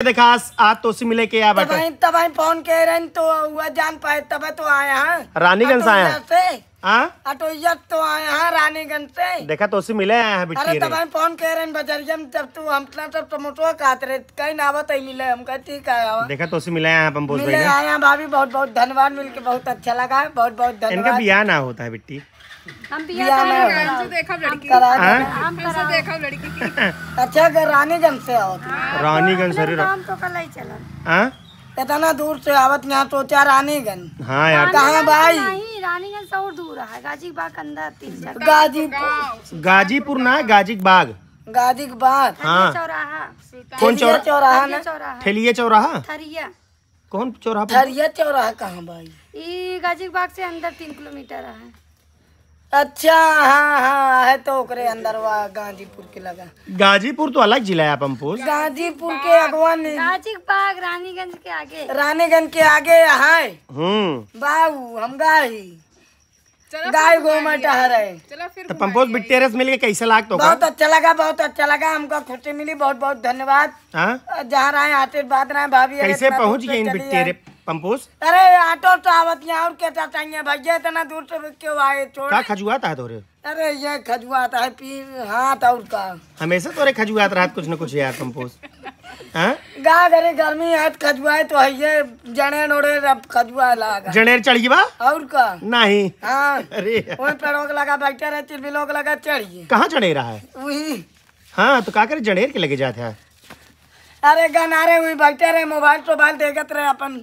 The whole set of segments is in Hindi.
देखा आज तो उसी मिले के तब फोन कह रहे तो हुआ जान पाए तब तो आया है रानीगंज से आया ऑटोइया तो आया है रानीगंज से। देखा तो उसी मिले आया है बिट्टी। अरे तब फोन कह रहे बजरिया में जब तू हम सब टमाटो खाते रहे कहीं ना आवत मिले हम कहा ठीक है। देखा तो उसी मिले आया पंपोज भाई आया भाभी बहुत बहुत धन्यवाद मिलके बहुत अच्छा लगा है बहुत बहुत धन्यवाद। इनका बियाह ना होता है बिट्टी हम देखा लड़की अच्छा रानीगंज से आओ रानीगंज सर हम तो कल ही चला इतना दूर से आवत यहाँ सोचा रानीगंज। हाँ यार कहाँ भाई रानीगंज से और दूर है गाजीबाग अंदर 3-4 गाजीपुर ना गाजीबाग गाजीबाग हाँ चौराहा कौन चौराहा ना ठेलिया चौराहा थरिया कौन चौराहा थरिया चौराहा कहाँ भाई ये गाजीबाग से अंदर 3 किलोमीटर है। अच्छा हाँ हाँ है तो ओकरे अंदर गाजीपुर के लगा। गाजीपुर तो अलग जिला है पंपोज गाजीपुर के अगवान गाजीबाग रानीगंज के आगे है। बाबू हम गाय गोमटा है तो पंपोज बिट्टी रस मिल के कैसा लाग तो बहुत अच्छा लगा हमको खुशी मिली बहुत बहुत धन्यवाद। जहाँ रहे आशीर्वाद रहे भाभी कैसे पहुँच गई इन बिट्टी पंपोज। अरे ऑटो तो आवत यहाँ और क्या चाहिए भैया इतना दूर से क्यों आए क्या खजुआता है तोरे। अरे ये खजुआता है पी हाथ और का हमेशा तोरे खजुआत रहा कुछ न कुछ यार पंपोज। गा घरे गर्मी है खजुआए तो है ये जनेर ओढ़े अब खजुआ लगा जनेर चढ़ी बा और का नहीं। हाँ अरे वही पेड़ों के लगा बैठे रहे चिलबिलों के लगा चढ़िए कहाँ चढ़े रहा है वही। हाँ तो का करे जनेर के लगे जाते हैं। अरे गनारे हुई बैठे रहे मोबाइल देखते रहे अपन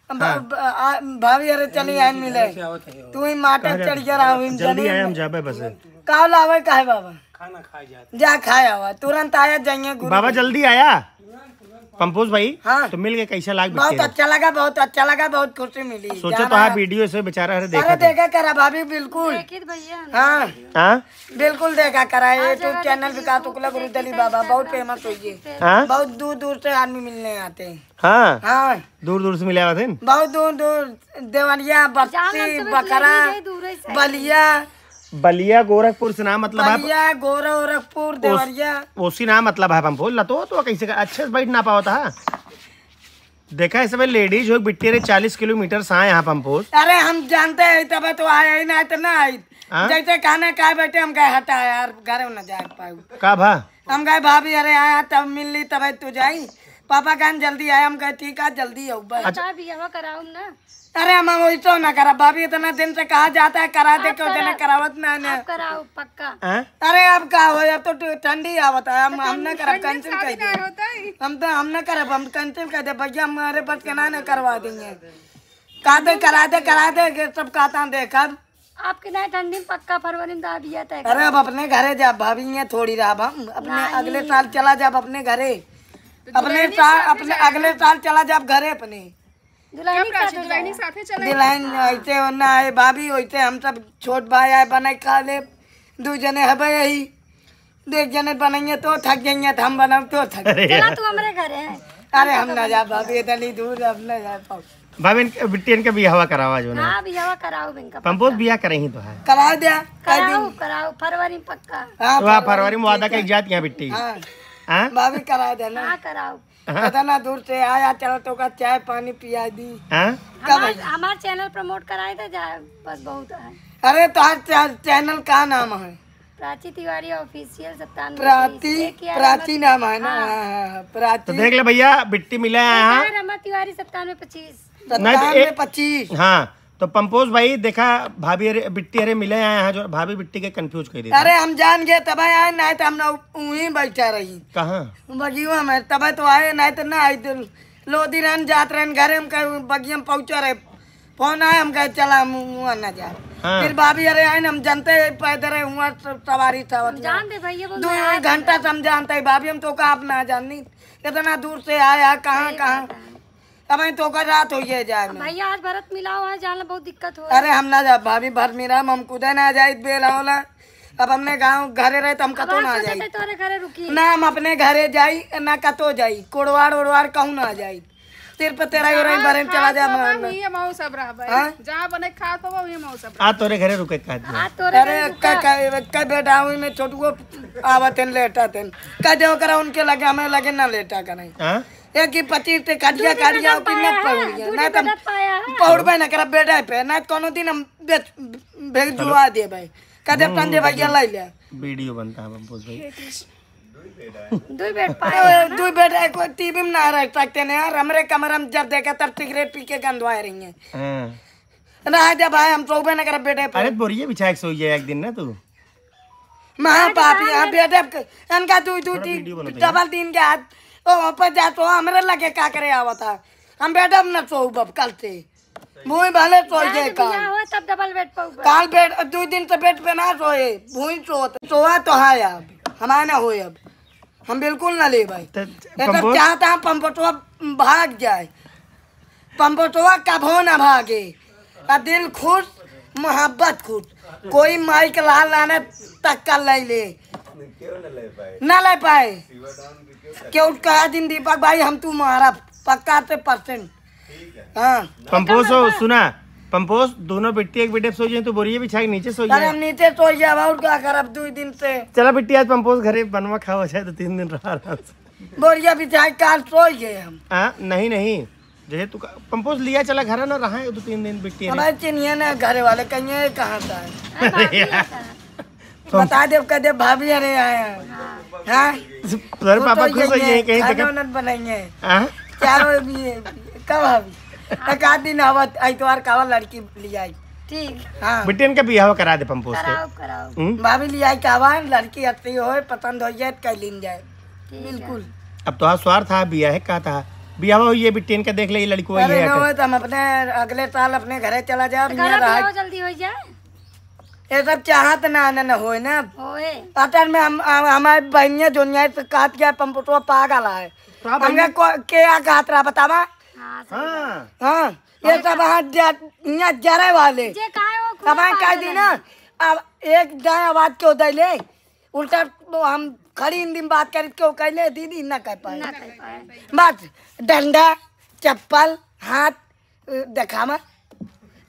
भाभी अरे चली आए मिले तू ही माटा चढ़ रहा जल्दी आए हम जाबे बस का लावे काहे बाबा खाना खा जा खाया हुआ तुरंत आया जाइए बाबा जल्दी आया पंपोज भाई। हाँ तो मिल गए कैसा लाग बहुत अच्छा लगा बहुत खुशी मिली। सोचो तो हाँ वीडियो से बेचारा है देखा करा भाभी बिल्कुल हाँ बिल्कुल देखा करा यूट्यूब चैनल विकास शुक्ला गुरुदली बाबा बहुत फेमस हुई है। बहुत दूर दूर से आदमी मिलने आते हैं। हाँ हाँ दूर दूर से मिले आते हैं बहुत दूर दूर देवरिया बस्ती बकरा बलिया बलिया गोरखपुर से नाम मतलब बलिया गोरखपुर देवरिया उसी नाम मतलब है पंपोज लतो तो कैसे अच्छे से बैठ ना पाता है। देखा है सब लेडीज हो बिट्टी 40 किलोमीटर से आए यहाँ पंपोज। अरे हम जानते हैं तब तो आया ही ना तो ना आई जैसे खाना खाए बैठे हम गए हटा यार घर न जा पाए का भा हम गए भाभी अरे आया तब मिल ली तब तू जाई पापा कहन जल्दी आया हम कहे ठीक है जल्दी आओ। अच्छा बियाह कराऊं ना अरे हम वैसा ना करा भाभी इतना दिन से कहा जाता है करा दे क्यों देना करावत ना कराओ पक्का। अरे अब का हो अब तो ठंडी आवत है हम न करब कैंसिल कर दे हम न करब हम कैंसिल कर दे भैया हमारे बस के ना करवा देंगे करा दे सब कहता देखा आपके ना ठंडी पक्का फरवरी में बिया तय। अरे अब अपने घरे जा भाभी ये थोड़ी रहा हम अपने अगले साल चला जाब अपने घरे अपने अगले साल चला जाब घरे अपने दुल्हन साथे चले दुल्हन ऐसे ना है भाभी वैसे हम सब छोट भाई आए बनाए खा ले 2 जने है यही 2 जने बनाएंगे तो थक जाएंगे हम बनाओ तो थक तू हमारे घरे है। अरे हम ना जा भाभी इतनी दूर अब न जा पाओ भाभी बिट्टी का बियाह करावा जो ना बियाह कराओ पंपोज बियाह करे ही तो है करा दिया कराओ फरवरी पक्का। हाँ फरवरी में वादा कहीं जाती है बिट्टी भाभी करा देना कराओ इतना दूर से आया चलो तो का चाय पानी पिया दी। हमारा चैनल प्रमोट कराए थे बस बहुत है। अरे तो चैनल का नाम है प्राची तिवारी ऑफिशियल 97 प्राची नाम है ना प्राची। तो देख ले भैया बिट्टी मिला है रमा तिवारी 9725। हाँ तो पंपोज भाई देखा भाभी अरे बिट्टी अरे मिले आए हैं जो भाभी बिट्टी के कंफ्यूज कर दी। अरे हम जान गए तब आए नहीं तो हम वहीं बैठा रही कहाँ बगिया में तब तो आए नहीं तो ना आई लोधी रहन जात रहन घरे हम कहे बगिया में पहुंचा रहे फोन आए हम कहे चला मुँह न जा। फिर भाभी अरे आए हम जानते पैदल रहे हुआ सवारी था 2 घंटा से हम जानते है भाभी हम तो का अपना जानी इतना दूर से आया कहाँ अब तो का रात हो जाए भैया आज भरत मिला हुआ है जाना बहुत दिक्कत हो। अरे हम ना जा भाभी भर मिला हम कुदे ना जाए बेला होला अब हमने गाँव घरे रहे तो हम कतो ना जाए तोरे घरे रुकी ना हम अपने घरे जाई ना कतो जाई कोड़वाड़ कहूँ ना जाई सिर्फ तेरा बरे चला जा जहाँ बने खा तो आ तोरे घरे रुके अरे बेटा हुई में छोटू आवत लेटा का जो करा उनके लगे हमें लगे ना लेटा करें एक ही 25 ते काटिया काटिया कि न पौड़िया ना तो पौड़बे न कर बेटा पे ना कोनो दिन हम भेज जुआ दे भाई कदे पंजे भैया ले ले वीडियो बनता है पंपोज भाई। दो बेड एक टीवी में ना रह सकते ने यार हमरे कमरे में जब देखा तब सिगरेट पी के गंदवा रही है ना जब भाई हम सोबे न कर बेटे पे। अरे बोरिए बिछा के सोई जाए एक दिन ना तू मां पापी हां बेटे अनका तू डबल दिन के हाथ ओ ऊपर जा तो हमरे लगे का करे आवता हम बेटा न सो बब कल से मुई भले सो जे काल तब डबल बेड पे काल बेड 2 दिन से बेड पे ना सोए भूई सोआ तो है अब हमारा ना होए अब हम बिल्कुल ना ले भाई। मतलब चाहता है पंपोटवा भाग जाए पंपोटवा कभो ना भागे दिल खुश मोहब्बत खुश कोई माइक लाल लाने तक का ले ना ले पाए क्यों कहा दिन दीपक भाई हम तू मारा पक्का से %। हाँ पंपोज हो सुना पंपोज दोनों बिट्टी एक बेटे सो जाए तो बोरिए बिछा के नीचे सो जाए। हम नीचे सो जाए और क्या कर अब 2 दिन से चला बिट्टी आज पंपोज घरे बनवा खाओ जाए तो 3 दिन रहा आराम से बोरिया बिछा काल सो गए हम। नहीं नहीं जैसे तू पंपोज लिया चला घर ना रहा 2-3 दिन बिट्टी हमारे चिन्हिए ना घर वाले कहीं कहाँ था बता दे कदे भाभी अरे आए हाँ पापा खुश हो जाए कहीं जगह बनाएंगे क्या कब भाभी एक आध दिन आवत आइतवार कावा लड़की ले आई ठीक हाँ बिटियन का बियाह करा दे पंपोज कराओ भाभी ले आई कावा लड़की अच्छी हो पसंद हो जाए कह लीन जाए बिल्कुल। अब तो स्वार्थ था बियाह का था बियाह हो ये बिटियन का देख ले ये लड़की अरे न हो तो हम अपने अगले साल अपने घरे चला जाए जल्दी हो जाए ये सब चाहत ना न हो ना होए अतर में हम हमारे बहनिया जोनिया से काट गया पंपोटवा पागल है हमने क्या घात रहा बतावा हाँ ये सब यहाँ जरे वाले कह दी ना अब एक जाए आवाज क्यों दे ले उल्टा हम खड़ी हिंदी में बात करी क्यों कह ले दीदी ना कह पाए बस डंडा चप्पल हाथ दिखावा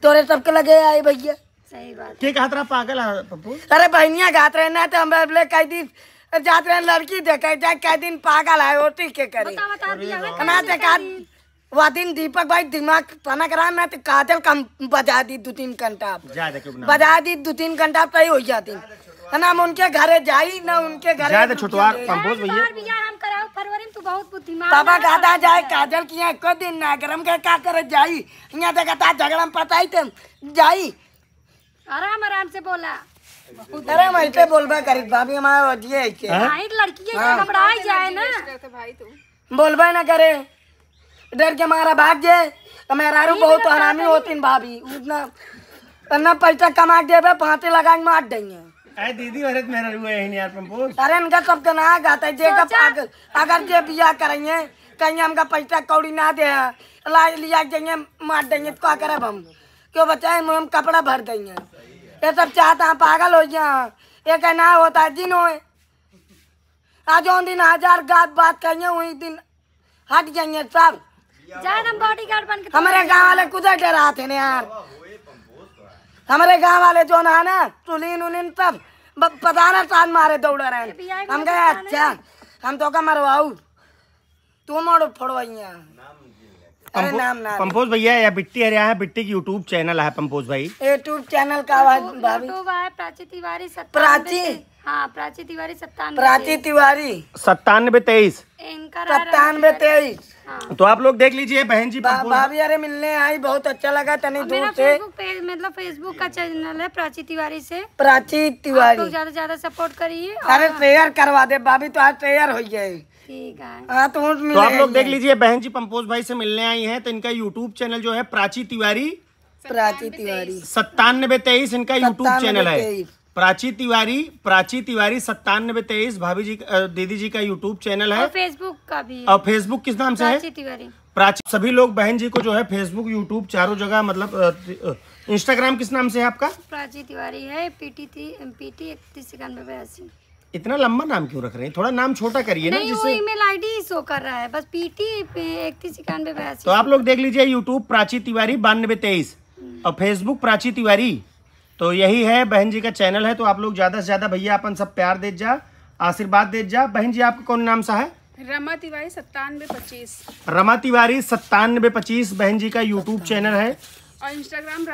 तोरे सबके लगे आई भैया सही बात के घात रहा पागल है पप्पू। अरे बहनिया घात रहे ना तो हम कई दिन जाते रहे लड़की देखे जाए कई दिन पागल है ओटी के करे ना देखा वह दिन दीपक भाई दिमाग तना करा ना तो काजल कम बजा दी 2-3 घंटा बजा दी 2-3 घंटा सही हो जाती है ना। हम उनके घरे जाई ना उनके घरे छुटवार पंपोज भैया हम कराओ फरवरी में तू बहुत बुद्धिमान पापा गादा जाए काजल की यहाँ को दिन ना गरम के का करे जाई यहाँ देखा था झगड़ा में पता ही थे जाई आराम आराम से बोला अरे मैं ऐसे बोलबा करी भाभी हमारे दिए लड़की घबराई जाए ना बोलबा ना करे डर के मारा भाग जाए तो मेरा बहुत हरामी होती भाभी उतना पैसा कमा देवे 5 लगा के मार देंगे दीदी औरत मेरा हुआ है यार पंपोज। अरे इनका सबका ना गाता है जे अगर जे बियाह करेंगे कहीं हमका पैसा कौड़ी ना दे लिया देंगे मार देंगे तो क्या करे हम क्यों बचाए हम कपड़ा भर देंगे ये सब चाहता है पागल हो गया ये ना होता है दिन हो आज दिन 1000 बात कहेंगे वही दिन हट जाएंगे सब बॉडीगार्ड बन के हमारे गांव वाले कुछ डराते हैं यार हमारे गांव वाले जो ना ना सुलीन उलीन सब पता ना साथ मारे दौड़ रहे हम कहे अच्छा हम तो का मरवाऊ तू मोड़ फोड़वाइया पंपोज भैया या बिट्टी अरे है बिट्टी की यूट्यूब चैनल है पंपोज भाई यूट्यूब चैनल का भाभी प्राची तिवारी प्राची तिवारी 9723 9723 तो आप लोग देख लीजिए बहन जी भाभी अरे मिलने आई बहुत अच्छा लगा तनी दूर से मतलब फेसबुक का चैनल है प्राची तिवारी से प्राची तिवारी ज्यादा से ज्यादा सपोर्ट करिए अरे शेयर करवा दे भाभी तो आज शेयर हो जाए ठीक है। हाँ तो आप लोग देख लीजिए बहन जी पंपोज भाई से मिलने आई हैं तो इनका यूट्यूब चैनल जो है प्राची तिवारी 9723 इनका यूट्यूब चैनल है प्राची तिवारी 9723 भाभी जी दीदी जी का यूट्यूब चैनल है फेसबुक का भी और फेसबुक किस नाम से है प्राची। सभी लोग बहन जी को जो है फेसबुक यूट्यूब चारों जगह मतलब इंस्टाग्राम किस नाम से है आपका प्राची तिवारी है PT 319282। इतना लंबा नाम क्यों रख रहे हैं थोड़ा नाम छोटा करिए ना जिससे ईमेल आईडी शो कर रहा है बस PT 319282। तो आप लोग देख लीजिए यूट्यूब प्राची तिवारी 9223 और फेसबुक प्राची तिवारी तो यही है बहन जी का चैनल है। तो आप लोग ज्यादा से ज्यादा भैया अपन सब प्यार दे जा आशीर्वाद दे जा। बहन जी आपका कौन नाम सा है रमा तिवारी 9725 रमा तिवारी 9725 बहन जी का यूट्यूब चैनल है और इंस्टाग्राम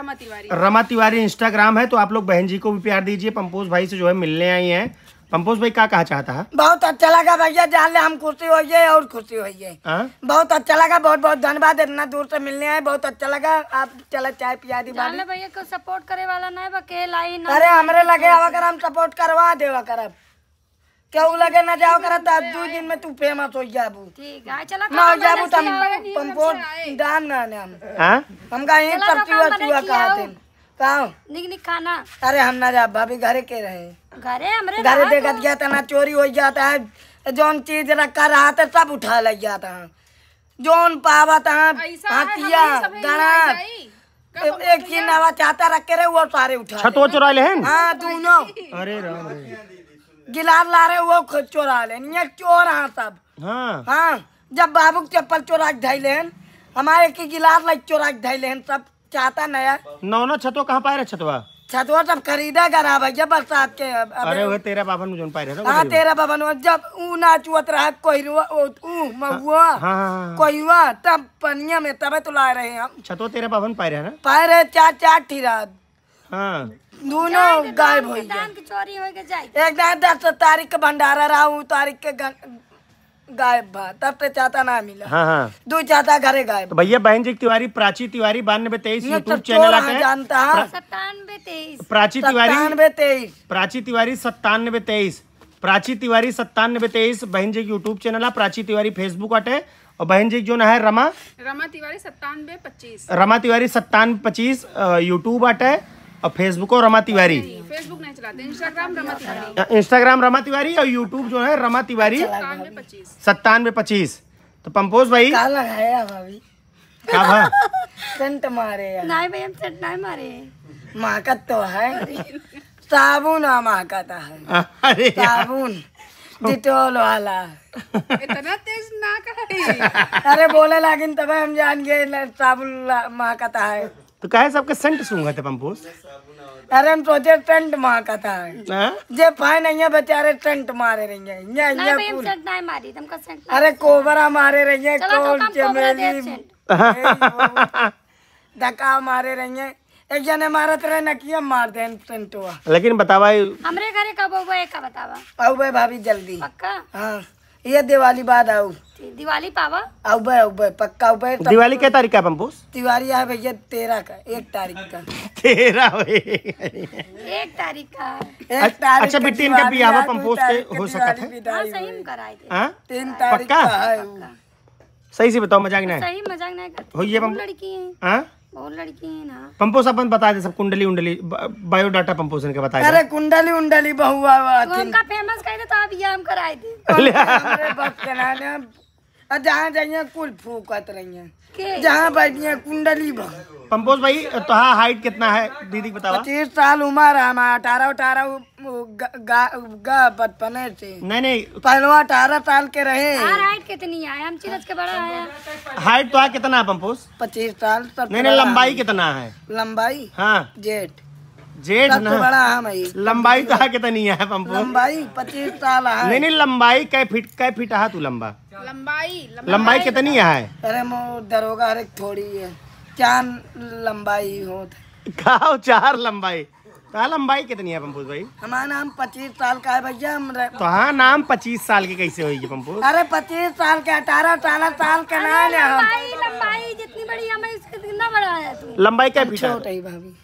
रमा तिवारी इंस्टाग्राम है। तो आप लोग बहन जी को भी प्यार दीजिए। पंपोज भाई से जो है मिलने आई हैं। पंपोज भाई क्या कहा चाहता है? बहुत अच्छा लगा भैया, जान ले हम खुशी होइए और खुशी होइए। बहुत अच्छा लगा, बहुत बहुत धन्यवाद, इतना दूर से मिलने आए, बहुत अच्छा लगा। आप चला चाय पिया दी जान ले भैया को सपोर्ट करे वाला नहीं अकेला ही ना। अरे हमरे लगे अगर हम सपोर्ट करवा देवा करब, क्यों लगे ना जाओ कर 2 दिन में तू फेमस हो जाबू। ठीक है चला ना हो जाबू तुम पंपोज दान ना हम का यही परचुआ चुआ कहते काओ निक खाना। अरे हम ना जा भाभी घरे के रहे, घरे हमरे घरे देखत गया था ना, चोरी हो जाता है, जोन चीज रखा रहा था सब उठा लग जाता है, जोन पावा था हाथिया गणा एक ही नवा चाहता रख के रहे वो सारे उठा। छतो चुरा ले हैं? हाँ दोनों। अरे राम गिलास ला रहे वो खुद चोरा ले, चोर हाँ सब। हाँ जब बाबू के चप्पल चोरा के धैले हैं, हमारे की गिलास लग चोरा के धैले हैं, सब चाहता नया। नौ छतो कहाँ पाए रहे? छतवा छतवा सब खरीदा करा भैया बरसात के। अरे वो तेरा बाबन में पाए रहे? हाँ तेरा बाबन जब ऊ नाचुअत रहा कोई कोई हुआ तब पनिया में तबे तो ला रहे हम। छतो तेरा बाबन पाए रहे ना? पाए रहे 4 ठिरात। हाँ दोनों गायब हो गए। चोरी हो गए जाए। एक 10 तारीख का भंडारा रहा, ऊ तारीख के गायब भा, तब से चाहता ना मिला। हाँ 2 चाहता घरे गायब। तो भैया बहन जी तिवारी प्राची तिवारी 9223 यूट्यूब चैनल आता है। जानता है 9723 प्राची तिवारी 9723 प्राची तिवारी 9723 प्राची तिवारी 9723 बहन जी यूट्यूब चैनल है। प्राची तिवारी फेसबुक अटे और बहन जी जो ना है रमा तिवारी 9725 रमा तिवारी 9725 यूट्यूब अटे और फेसबुक और रमा तिवारी। फेसबुक नहीं चलाते, इंस्टाग्राम रमा तिवारी और यूट्यूब जो है रमा तिवारी 9725। तो पंपोज भाई क्या लगाया भाभी? क्या भा? सेंट मारे यार। नहीं भाई हम सेंट नहीं मारे। महकत तो है, साबुन महकता है। अरे साबुन डिटोल वाला। इतना तेज ना कहे। अरे बोले लेकिन तब हम जान गए साबुन महकता है। तो कहे सबके सेंट सूंघा थे पंपोज? अरे हम सोचे टेंट महकता है। जे पाए नहीं है बेचारे टेंट मारे रही है। नहीं भाई हम सेंट नहीं मारी, तुमका सेंट। अरे कोबरा मारे रही है, चलो तो हम कोबरा दे सेंट। धक्का मारे रही है, एक जने मारत रहे नकिया मार दे टेंटवा। लेकिन बतावा हमरे घरे कब होगा एक का बतावा। आओ भाई भाभी जल्दी। पक्का? हाँ ये दिवाली बाद आओ। दिवाली पावा? आओ भाई पक्का आओ भाई। दिवाली क्या तारीख का पंपोज? दिवाली है भैया 13 का, 1 तारीख का। 13 1 तारीख का। 1 तारीख। अच्छा बिट्टी इनका बियाह पंपोज के हो सकता है? हाँ सही में कराए थे। हाँ 3 तारीख का है। सही से बताओ, मजाक नहीं? सही मजाक नहीं करते। हो ये लड़की है। हाँ बहुत लड़की है ना। पंपोज अपन बता दे सब कुंडली उंडली बायोडाटा पंपोजन के बता दे। अरे कुंडली उंडली बहुआ उनका फेमस कह दे तो आप ये हम कराए थे। जहाँ जाइए कुल फूकत रही है, जहाँ बैठिए कुंडली पंपोज भाई तो हाँ हाइट कितना है दीदी बताओ? 25 साल उम्र है हमारा। 18 बचपन से। नहीं पहलवा 18 साल के रहे। हाइट कितनी है? हम चिरज के बड़ा है। हाइट तो है कितना है पंपोज? 25 साल। नहीं लंबाई कितना है? लंबाई हाँ जेठ ना बड़ा है भाई। लंबाई तो है कितनी है पंपोज? लंबाई 25 साल है। नहीं लंबाई कै फीट है तू? लंबाई कितनी है? अरे मो दरोगा हर एक थोड़ी है, 4 लंबाई हो। 4 लंबाई। तो लंबाई कितनी है पंपोज भाई? हमारा नाम 25 साल का है भैया। हम तो हाँ नाम 25 साल की कैसे होगी पंपोज? अरे 25 साल के 18 साल का नाम है। लंबाई जितनी बड़ी हमें इससे कितना बड़ा है तू? लंबाई कै फीट है? छोट है भाभी।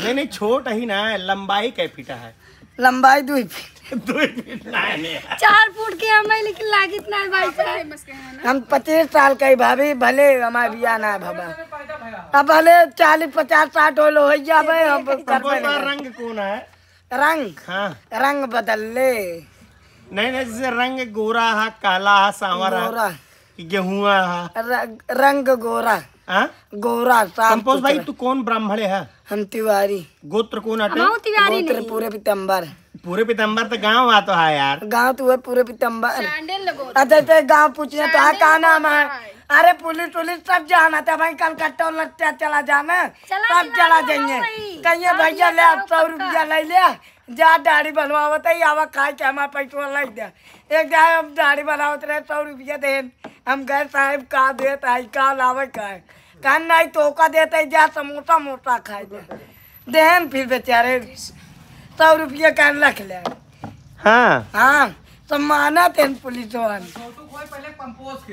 नहीं छोट ही ना है, लंबाई कै फीट है? लंबाई 2 फीट। 2 फीट नहीं 4 फुट के हमें लेकिन लागित ना है भाई साहब। हम 25 साल का ही भाभी, भले हमारे बिया ना है बाबा। अब भले 40 50 60 हो जावे हम कर। रंग कौन है? रंग? हाँ रंग बदल ले। नहीं जैसे रंग गोरा है, काला है, सांवरा है, गेहुआ है। रंग गोरा। गोरा पंपोज भाई तू कौन ब्राह्मण है? हम तिवारी। गोत्र कौन हटे? गोत्र पूरे पीतम्बर। पूरे पीतम्बर तो गाँव आता है यार। गाँव तो है पूरे पीतम्बर। अच्छा गाँव पूछने तो क्या नाम है? अरे पुलिस सब जाना था भाई, कलकत्ता चला जाना सब चला जाएंगे। कहिए भैया ले 100 रुपया ले लिया, जा दाढ़ी बनवावत है आवा खाए के हमारे पैसा लग दे एक जाए हम दाढ़ी बनावत रहे 100 रुपया दे हम गए साहब का देता है का लावे का कान नहीं तो का देता है जा समोसा मोटा खाए दे देहन फिर बेचारे 100 रुपया कान रख ले। हाँ तो माना तेन पुलिस वाले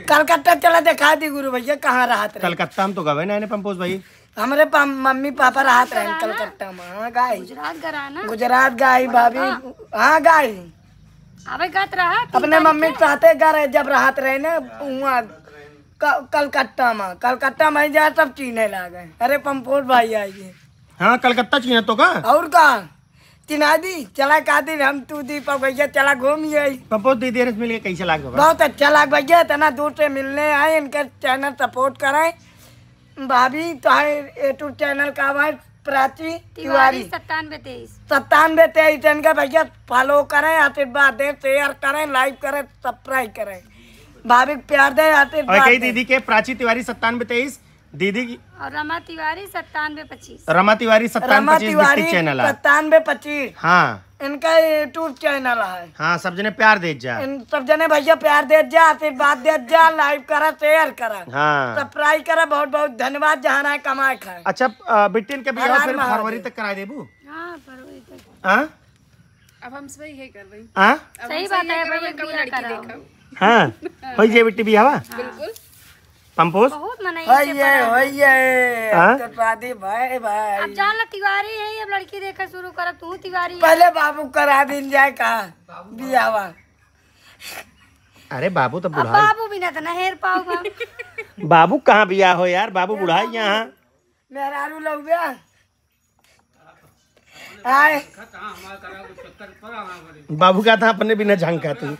कलकत्ता चला दिखा दी गुरु भैया कहाँ राहत रहे। कलकत्ता में तो गए ना पंपोज भाई, हमारे मम्मी पापा राहत रहे कलकत्ता में। हाँ गाय गुजरात गाय भाभी। हाँ गाय अबे गत रहा अपने मम्मी साथे गए जब राहत रहे ना वहाँ कलकत्ता में जा सब चीने लागे। अरे पंपोज भाई आइए। हाँ कलकत्ता चीना तो का और का चिन्हा दी चला का दिन हम तू दीपक भैया चला घूमिए। पंपोज दीदी रस मिल के कैसे लाग बहुत अच्छा लग भैया इतना दूर से मिलने आए इनका चैनल सपोर्ट कराए। भाभी तो यूट्यूब चैनल का है प्राची तिवारी 9723 इनका भैया फॉलो करें आशीर्वाद दें शेयर करें लाइक करें सब्सक्राइब करें भाभी प्यार दे आशीर्वाद। दीदी के प्राची तिवारी 9723 दीदी की और रमा तिवारी 9725 रमा तिवारी 9725 चैनल है 9725। हाँ इनका यूट्यूब चैनल है। हाँ सब जने प्यार दे जा, इन सब जने भैया प्यार दे जा आशीर्वाद दे जा लाइक करा शेयर करा हाँ सब्सक्राइब करा। बहुत बहुत धन्यवाद जहाँ ना कमाए खाए। अच्छा बिटिन के बियाह फिर फरवरी तक करा देबू। हाँ फरवरी तक। हाँ अब हम सब यही कर रहे हैं। हाँ सही बात है भैया बियाह कराओ। हाँ हो जाए बिट्टी बियाह बिल्कुल पंपोज बहुत मनाई तो शादी भाई भाई। अब जान ला तिवारी है अब लड़की देखकर शुरू कर तू तिवारी है। पहले बाबू करा दिन जाए कहा बियावा। अरे बाबू तो अब बुढ़ा बाबू भी ना तो हेर पाऊंगा। बाबू कहाँ बियाह हो यार, बाबू बुढ़ा है यहाँ। मेरा लोग गया आए बाबू का था अपने बिना झंका तू।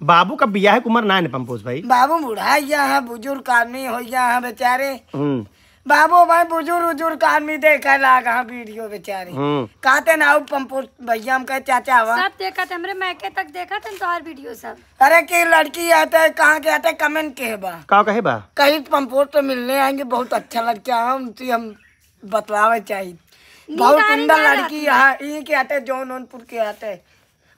बाबू का बियाह है उम्र ना है पंपोज भाई। बाबू बुढ़ा यहाँ बुजुर्ग आदमी हो यहाँ बेचारे। बाबू भाई बुजुर्ग आदमी देखा लागा वीडियो बेचारे कहते ना पंपोज भैया हम कहे चाचा हुआ सब देखा थे हमरे मैके तक देखा थे तो वीडियो सब। अरे की लड़की आते है कहाँ के आते कमेंट के बा का कहे बा कहीं पंपोज तो मिलने आएंगे बहुत अच्छा लड़का है उनसे हम बतलावे चाहिए। बहुत सुंदर लड़की है के आते जौनपुर के आते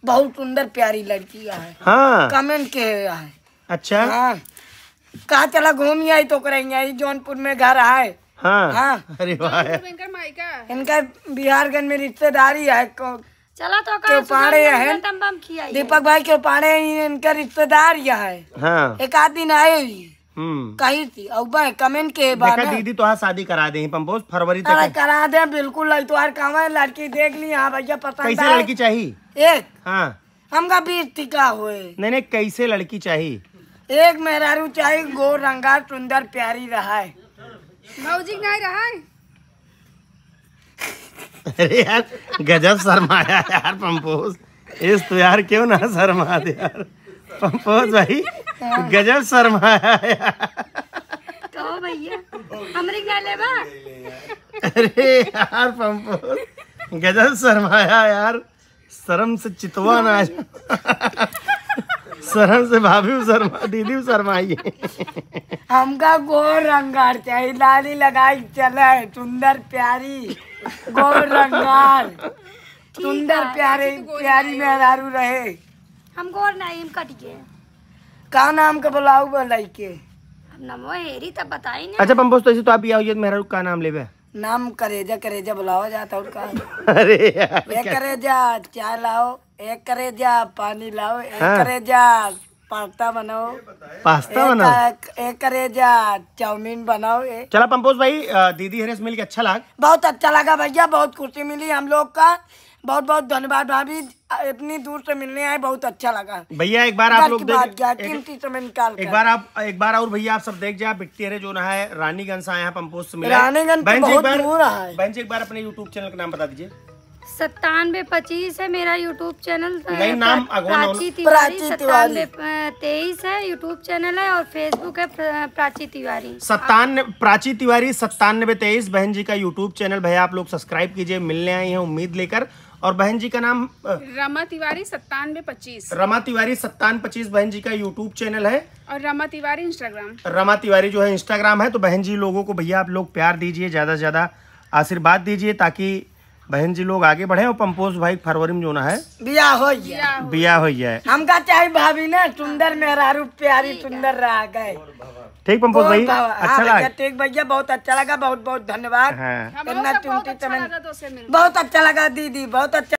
बहुत सुंदर प्यारी लड़की है। हाँ कमेंट के है। अच्छा हाँ कहा चला घूम आई तो करेंगे जौनपुर में घर है। हाँ हाँ अरे वाह इनका बिहारगंज में रिश्तेदारी है चला तो पाड़े है दीपक भाई के पाड़े इनका रिश्तेदार है। हाँ एक आध दिन आए हुई कही थी अब कमेंट के बाद दीदी तो शादी करा दे पंपोज फरवरी अरे तक करा दे बिल्कुल तुम्हारे काम है लड़की देख ली। हाँ भैया पसंद कैसे आए। लड़की चाहिए एक हाँ हमका 20 टिका हुए नहीं कैसे लड़की चाहिए। एक मेहरारू चाहिए गोर रंगा सुंदर प्यारी रहा है। भौजी नहीं रहा है। अरे यार गजब शर्माया यार पंपोज इस तो यार क्यों ना शर्मा दे यार पंपोज भाई गजब शर्माया यार। तो भैया हमरे क्या लेबा। अरे यार पंपोज गजब शर्माया यार, शर्म से चितवा ना शर्म से भाभी शर्मा दीदी शर्माई। हमका गोर रंगार चाहिए लाली लगाई चले सुंदर प्यारी गोर रंगार सुंदर प्यारी प्यारी मेहरारू रहे। हम गोर नहीं हम कटिए का नाम के बुलाऊ बोलाई के अब नमो हेरी तब बताई ना। अच्छा पंपोज तो ऐसे तो आप ये आओ मेहरारू का नाम लेबे नाम करेजा बुलावा जाता और का। अरे यार एक करेजा चाय लाओ एक करेजा पानी लाओ एक करेजा पास्ता बनाओ एक करेजा चाउमीन बनाओ। चला पंपोज भाई दीदी हरेस मिल के अच्छा लगा। बहुत अच्छा लगा भैया बहुत खुशी मिली हम लोग का। बहुत बहुत धन्यवाद भाभी इतनी दूर से मिलने आए बहुत अच्छा लगा भैया। एक बार आप लोग एक बार और भैया आप सब देख जाए बिट्टी हरे जो ना है रानीगंज से आए हैं पंपोज से मिला। रानीगंज बहुत दूर है। बहन जी एक बार अपने यूट्यूब चैनल का नाम बता दीजिए। 9725 है मेरा यूट्यूब चैनल। नहीं नाम प्राची तिवारी 9723 है यूट्यूब चैनल है और फेसबुक है प्राची तिवारी प्राची तिवारी 9723 बहन जी का यूट्यूब चैनल। भैया आप लोग सब्सक्राइब कीजिए। मिलने आए हैं उम्मीद लेकर। और बहन जी का नाम रमा तिवारी 9725 रमा तिवारी 9725 बहन जी का यूट्यूब चैनल है। और रमा तिवारी इंस्टाग्राम रमा तिवारी जो है इंस्टाग्राम है। तो बहन जी लोगों को भैया आप लोग प्यार दीजिए, ज्यादा से ज्यादा आशीर्वाद दीजिए ताकि बहन जी लोग आगे बढ़े और पंपोज भाई फरवरी में जो ना है बिया हो गया, बिया हो जाए। हमका चाहे भाभी ना सुंदर मेहरारू प्यारी सुंदर रह गए। ठीक पंपोज भाई, अच्छा लगा। ठीक भैया, बहुत अच्छा लगा, बहुत बहुत धन्यवाद। हाँ। इतना कीमती समय, तो उसे मिल बहुत अच्छा लगा दीदी, बहुत अच्छा।